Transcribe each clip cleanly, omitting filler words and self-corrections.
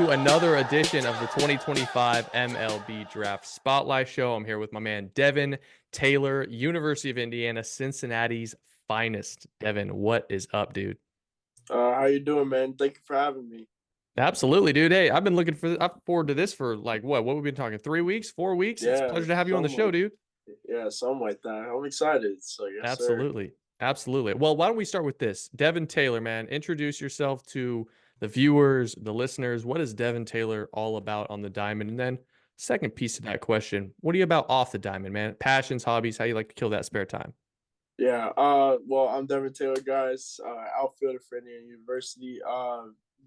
to another edition of the 2025 MLB Draft Spotlight Show. I'm here with my man, Devin Taylor, University of Indiana, Cincinnati's finest. Devin, what is up, dude? How you doing, man? Thank you for having me. Absolutely, dude. Hey, I've been I'm forward to this for like what we've been talking, 3 weeks, 4 weeks. It's a Yeah, pleasure to have you on the something show, like dude. something like that. I'm excited. So yes, sir. Absolutely. Absolutely. Well, why don't we start with this? Devin Taylor, man, introduce yourself to the viewers, the listeners. What is Devin Taylor all about on the diamond? And then second piece of that question, what are you about off the diamond, man? Passions, hobbies, how you like to kill that spare time? Yeah. Well, I'm Devin Taylor, guys. Outfielder for Indiana University.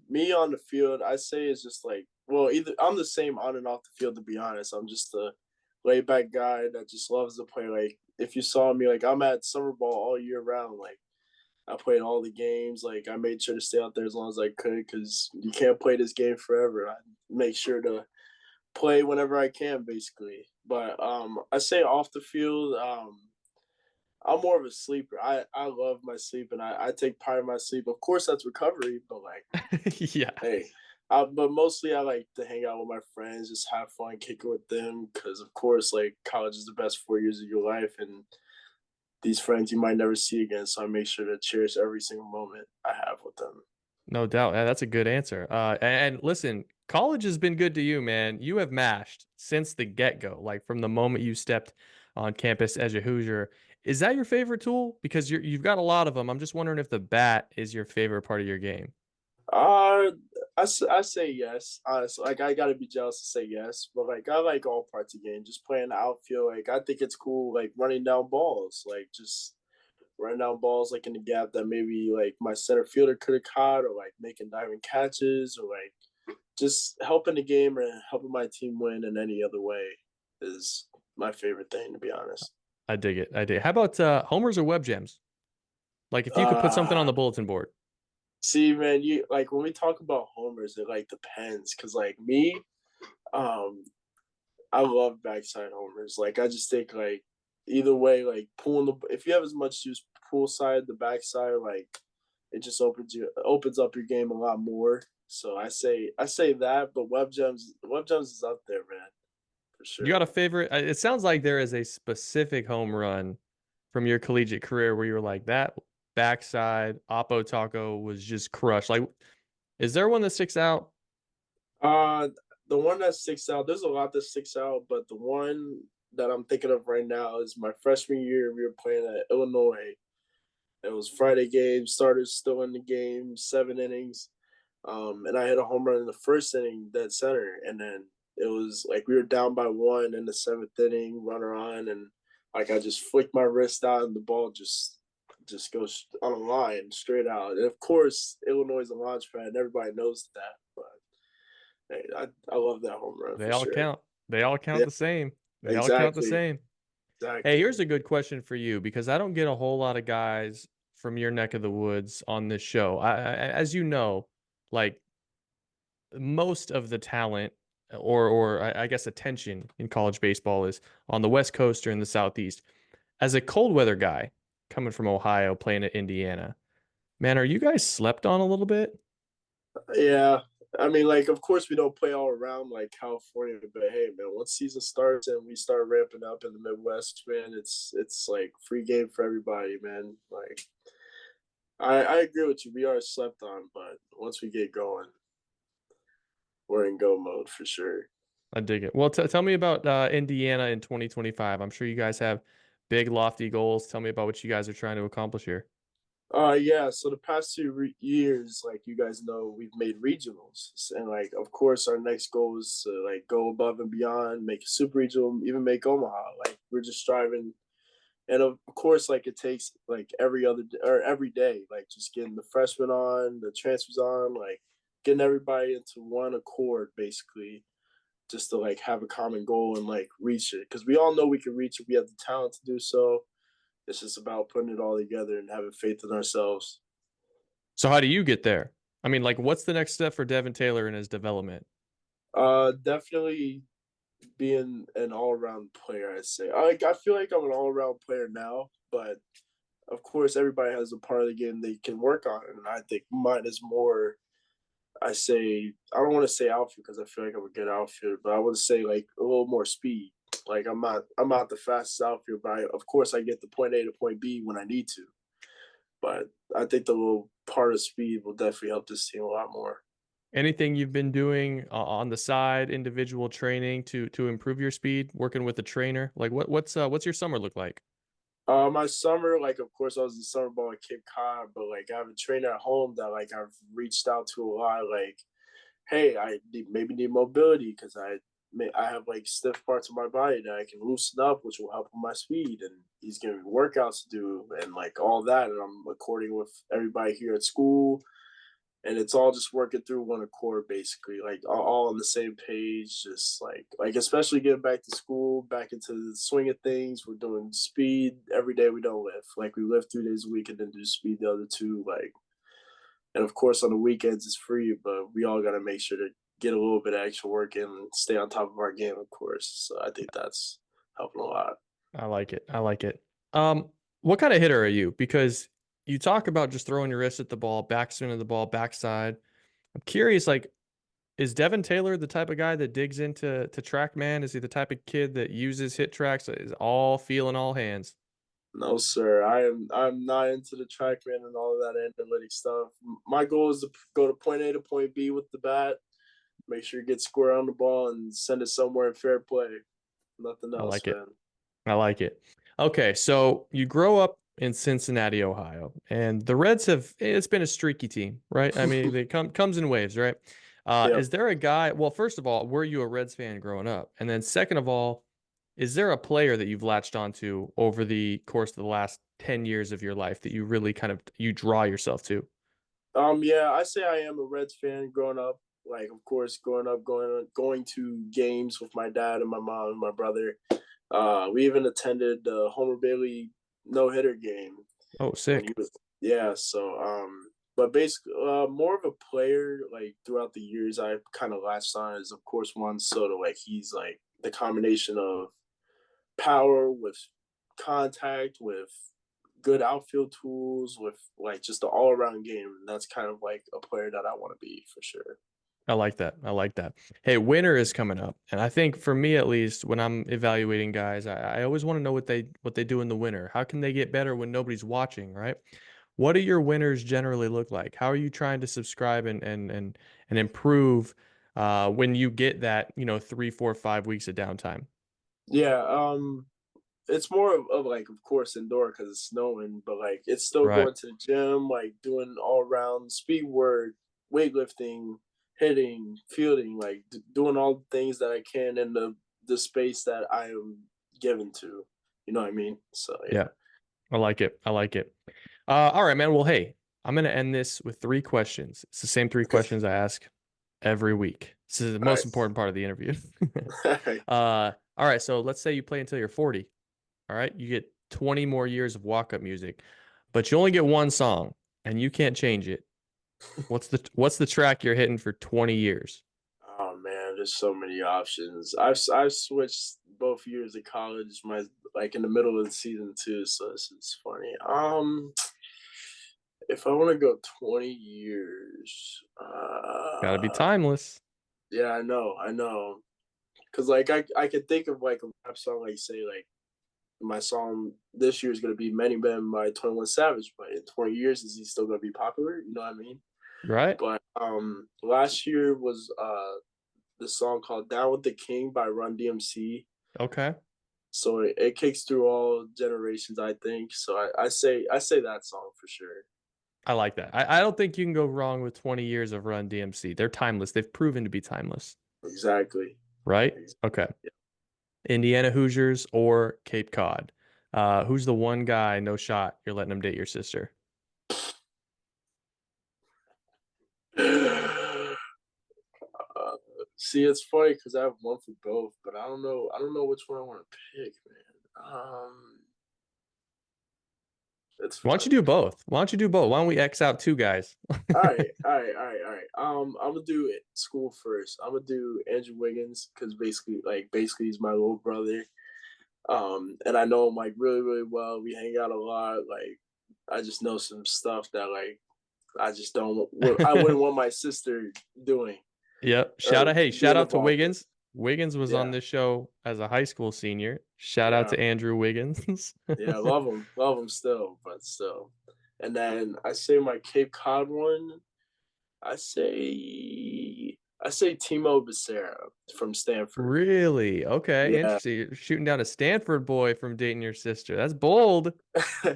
Me on the field, I say is just like, well, either I'm the same on and off the field. To be honest, I'm just a laid back guy that just loves to play. Like, if you saw me, like I'm at summer ball all year round. Like, I played all the games. Like, I made sure to stay out there as long as I could because you can't play this game forever. I make sure to play whenever I can, basically. But I say off the field, I'm more of a sleeper. I love my sleep and I take pride in my sleep. Of course, that's recovery, but like, Yeah. hey, but mostly I like to hang out with my friends, just have fun, kick it with them. Because of course, like college is the best 4 years of your life, and these friends you might never see again. So I make sure to cherish every single moment I have with them. No doubt. That's a good answer. And listen, college has been good to you, man. You have mashed since the get-go, like from the moment you stepped on campus as a Hoosier. Is that your favorite tool? Because you've got a lot of them. I'm just wondering if the bat is your favorite part of your game. Uh, I say yes. Honestly, like I gotta be jealous to say yes, but like I like all parts of the game. Just playing the outfield, like I think it's cool. Like running down balls, like just running down balls like in the gap that maybe like my center fielder could have caught, or like making diving catches, or like just helping the game or helping my team win in any other way is my favorite thing, to be honest. I dig it. I dig it. How about homers or web gems? Like if you could put something on Uh the bulletin board. See, man, you like when we talk about homers, it like depends. Cause like me, um, I love backside homers. Like I just think like either way, like pulling the if you have as much juice pull side, the backside, like it just opens up your game a lot more. So I say that, but web gems is up there, man, for You got sure. a favorite? It sounds like there is a specific home run from your collegiate career where you were like that backside Oppo Taco was just crushed. Like, is there one that sticks out? Uh the one that sticks out, there's a lot that sticks out, but the one that I'm thinking of right now is my freshman year. We were playing at Illinois. It was Friday game, starters still in the game, 7 innings. And I hit a home run in the first inning, dead center. And then it was like we were down by one in the seventh inning, runner on, and like I just flicked my wrist out and the ball just goes on a line straight out. And of course, Illinois is a launch pad, and everybody knows that. But hey, I love that home run They for all sure. count. They all count Yeah, the same. They all count the exactly, same. Hey, exactly. here's a good question for you because I don't get a whole lot of guys from your neck of the woods on this show. As you know, like most of the talent or I guess attention in college baseball is on the West Coast or in the Southeast. As a cold weather guy coming from Ohio playing at Indiana, man, are you guys slept on a little bit? Yeah. I mean, like, of course, we don't play all around like California, but hey, man, once season starts and we start ramping up in the Midwest, man, it's like free game for everybody, man. Like, I agree with you. We are slept on, but once we get going, we're in go mode for sure. I dig it. Well, tell me about Indiana in 2025. I'm sure you guys have big, lofty goals. Tell me about what you guys are trying to accomplish here. Yeah. So the past 2 years, like you guys know, we've made regionals, and like, of course, our next goal is to like go above and beyond, make a super regional, even make Omaha. Like, we're just striving. And of course, like it takes like every other or every day, like just getting the freshmen on, the transfers on, like getting everybody into one accord, basically, just to like have a common goal and like reach it. Because we all know we can reach it. We have the talent to do so. It's just about putting it all together and having faith in ourselves. So how do you get there? I mean, like, what's the next step for Devin Taylor in his development? Definitely being an all around player. I'd say. I feel like I'm an all around player now, but of course, everybody has a part of the game they can work on, and I think mine is more I say I don't want to say outfield because I feel like I'm a good outfielder, but I would say like a little more speed. Like I'm not the fastest outfielder, but of course I get the point A to point B when I need to. But I think the little part of speed will definitely help this team a lot more. Anything you've been doing on the side, individual training to improve your speed, working with a trainer? Like what's your summer look like? My summer, like of course I was in summer ball at Cape Cod, but like I have a trainer at home that like I've reached out to a lot. Like, hey, maybe need mobility because I have like stiff parts of my body that I can loosen up, which will help with my speed. And he's giving me workouts to do and like all that. And I'm according with everybody here at school, and it's all just working through one accord basically, like all on the same page, just like especially getting back to school, back into the swing of things. We're doing speed every day. We don't lift, like we lift 3 days a week and then do speed the other two, like, and of course on the weekends it's free, but we all got to make sure to get a little bit of extra work in and stay on top of our game, of course. So I think that's helping a lot. I like it. I like it. What kind of hitter are you? Because you talk about just throwing your wrist at the ball, backswing of the ball, backside. I'm curious, like, is Devin Taylor the type of guy that digs into TrackMan? Is he the type of kid that uses hit tracks? Is all feel and all hands? No, sir. I'm not into the TrackMan and all of that analytic stuff. My goal is to go to point A to point B with the bat, make sure you get square on the ball, and send it somewhere in fair play. Nothing I else, like it. man. I like it. Okay, so you grow up in Cincinnati, Ohio, and the Reds it's been a streaky team, right? I mean, they comes in waves, right? Yep. Is there a guy, well, first of all, were you a Reds fan growing up? And then second of all, is there a player that you've latched onto over the course of the last 10 years of your life that you really kind of you draw yourself to? Yeah, I say I am a Reds fan growing up. Like, of course, growing up, going to games with my dad and my mom and my brother. We even attended the Homer Bailey no hitter game Oh, when he sick. was, yeah. So but basically more of a player, like throughout the years I kind of latched on is of course Juan Soto. Like he's like the combination of power with contact with good outfield tools with like just the all-around game, and that's kind of like a player that I want to be for sure. I like that. I like that. Hey, winter is coming up, and I think for me at least, when I'm evaluating guys, I always want to know what they do in the winter. How can they get better when nobody's watching, right? What do your winters generally look like? How are you trying to subscribe and improve when you get that, 3, 4, 5 weeks of downtime? Yeah, it's more of like of course indoor because it's snowing, but like it's still Right. going to the gym, like doing all around speed work, weightlifting, hitting, fielding, like doing all the things that I can in the space that I am given to. You know what I mean? So Yeah. yeah. I like it. I like it. All right, man. Well, hey, I'm gonna end this with 3 questions. It's the same three Okay. questions I ask every week. This is the All most right. important part of the interview. All right. All right. So let's say you play until you're 40. All right. You get 20 more years of walk-up music, but you only get one song and you can't change it. What's the track you're hitting for 20 years? Oh man, there's so many options. I've switched both years of college, my like in the middle of the season too. So this is funny. If I want to go 20 years, Gotta be timeless. yeah, I know, because like I could think of like a rap song, like say like my song this year is gonna be "Many Men" by 21 Savage, but in 20 years is he still gonna be popular? You know what I mean? Right? But last year was the song called "Down with the King" by Run DMC. Okay. So it kicks through all generations, I think. So I say that song for sure. I like that. I don't think you can go wrong with 20 years of Run DMC. They're timeless. They've proven to be timeless. Exactly. Right? Okay. Indiana Hoosiers or Cape Cod? Who's the one guy, no shot, you're letting him date your sister? Uh, See, it's funny because I have one for both, but I don't know. I don't know which one I want to pick, man. It's Why don't you funny. do both? Why don't you do both? Why don't we X out 2 guys? All right, all right, all right, all right. I'm gonna do it school first. I'm gonna do Andrew Wiggins because basically he's my little brother. And I know him like really, really well. We hang out a lot. Like I just know some stuff that like I just don't. I wouldn't want my sister doing Yep. or Shout being out to involved with. Wiggins. Wiggins was on Yeah, this show as a high school senior. Shout out yeah, to Andrew Wiggins. yeah. Love him still, but still. And then I say my Cape Cod one. I say Timo Becerra from Stanford. Really? Okay, Yeah. interesting. You're shooting down a Stanford boy from dating your sister. That's bold.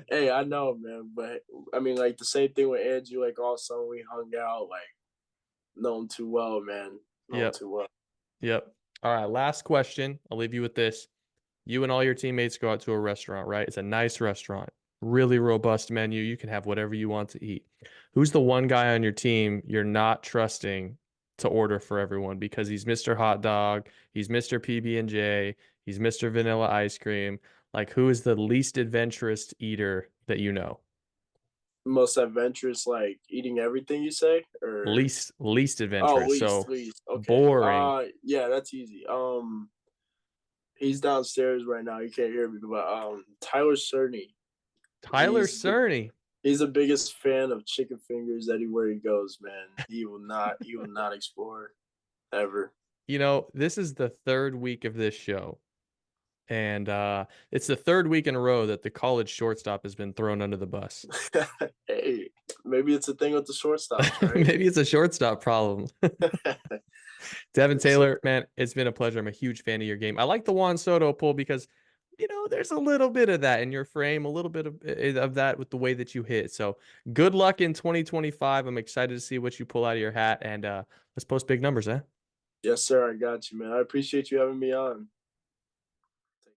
Hey, I know, man, but I mean, like the same thing with Andrew. Like all summer we hung out. Like know him too well, man. Know him Yep. too well. Yep. All right, last question. I'll leave you with this. You and all your teammates go out to a restaurant, right? It's a nice restaurant, really robust menu. You can have whatever you want to eat. Who's the one guy on your team you're not trusting to order for everyone because he's Mr. Hot Dog, he's Mr. PB&J, he's Mr. Vanilla Ice Cream. Like, who is the least adventurous eater that you know? Most adventurous, like eating everything you say, or Least oh, adventurous. least, So least. Okay. boring. Yeah, that's easy. He's downstairs right now. You can't hear me, but Tyler Cerny. Tyler He's the Cerny. he's the biggest fan of chicken fingers anywhere he goes, man. He will not explore ever. You know, this is the third week of this show. And it's the third week in a row that the college shortstop has been thrown under the bus. Hey, maybe it's a thing with the shortstops, right? Maybe it's a shortstop problem. Devin Yes, sir. Taylor, man, it's been a pleasure. I'm a huge fan of your game. I like the Juan Soto pull because, there's a little bit of that in your frame, a little bit of that with the way that you hit. So good luck in 2025. I'm excited to see what you pull out of your hat, and let's post big numbers, eh? Yes, sir. I got you, man. I appreciate you having me on.